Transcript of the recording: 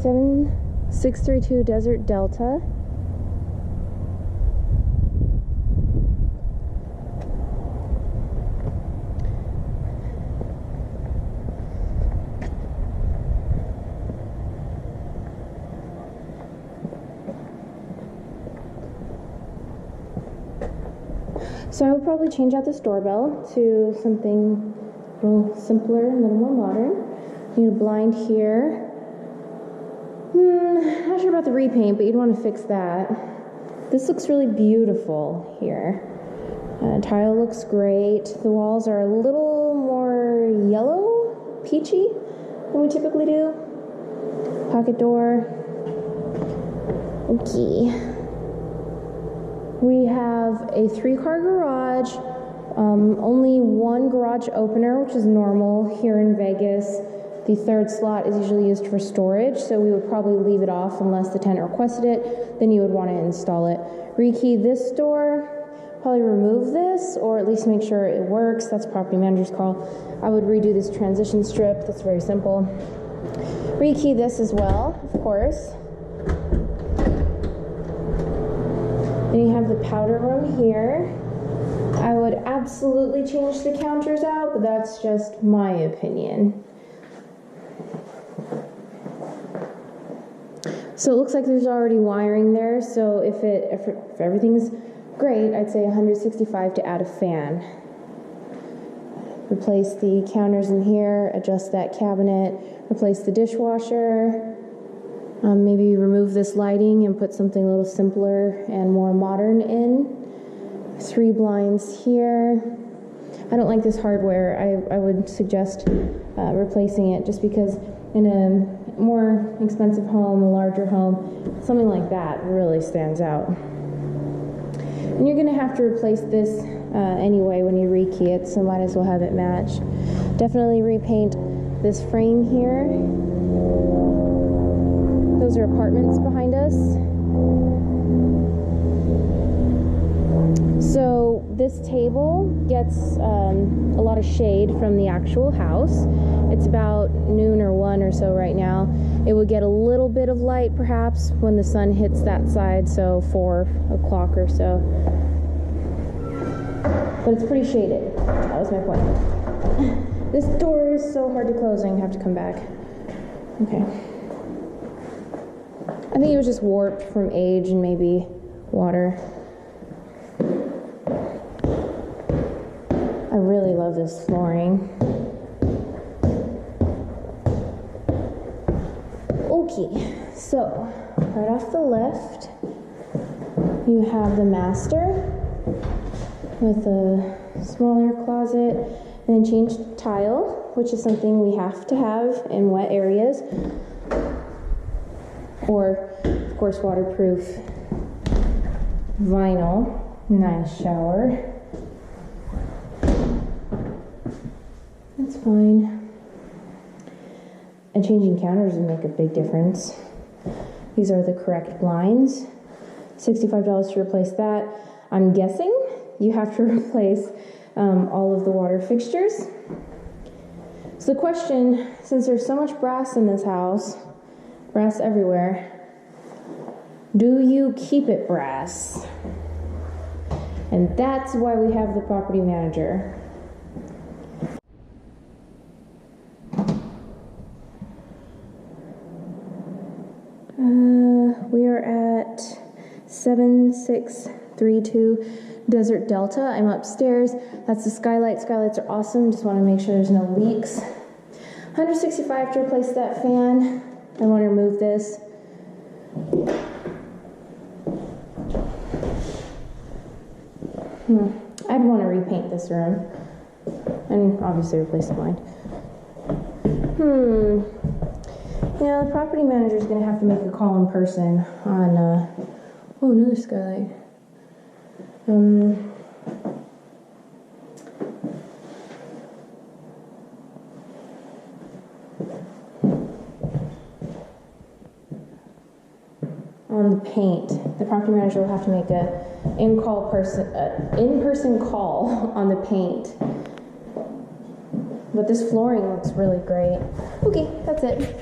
7632 Desert Delta. So I would probably change out this doorbell to something a little simpler, a little more modern. Need a blind here. Not sure about the repaint, but you'd want to fix that. This looks really beautiful here. Tile looks great. The walls are a little more yellow, peachy than we typically do. Pocket door. Okay. We have a 3-car garage, only one garage opener, which is normal here in Vegas. The third slot is usually used for storage, so we would probably leave it off unless the tenant requested it, then you would want to install it. Rekey this door, probably remove this, or at least make sure it works. That's property manager's call. I would redo this transition strip, that's very simple. Rekey this as well, of course. Then you have the powder room here. I would absolutely change the counters out, but that's just my opinion. So it looks like there's already wiring there, so if everything's great, I'd say $165 to add a fan. Replace the counters in here, adjust that cabinet, replace the dishwasher. Maybe remove this lighting and put something a little simpler and more modern in. 3 blinds here. I don't like this hardware. I would suggest replacing it just because in a more expensive home, a larger home, something like that really stands out. And you're gonna have to replace this anyway when you rekey it, so might as well have it match. Definitely repaint this frame here. Those are apartments behind us. So this table gets a lot of shade from the actual house. It's about noon or 1 or so right now. It would get a little bit of light perhaps when the sun hits that side, so 4 o'clock or so. But it's pretty shaded. That was my point. This door is so hard to close, I'm gonna have to come back. Okay. I think it was just warped from age and maybe water. I really love this flooring. Okay, so right off the left, you have the master with a smaller closet and then changed tile, which is something we have to have in wet areas. Or, of course, waterproof vinyl. Nice shower. That's fine. And changing counters would make a big difference. These are the correct blinds. $65 to replace that. I'm guessing you have to replace all of the water fixtures. So the question, since there's so much brass in this house, brass everywhere, do you keep it brass? And that's why we have the property manager. We are at 7632 Desert Delta. I'm upstairs. That's the skylight. Skylights are awesome. Just want to make sure there's no leaks. $165 to replace that fan. I want to remove this. I'd want to repaint this room. And obviously replace the blind. Yeah, the property manager is going to have to make a call in person on, oh, another skylight. On the paint, the property manager will have to make a in-person call on the paint. But this flooring looks really great. Okay, that's it.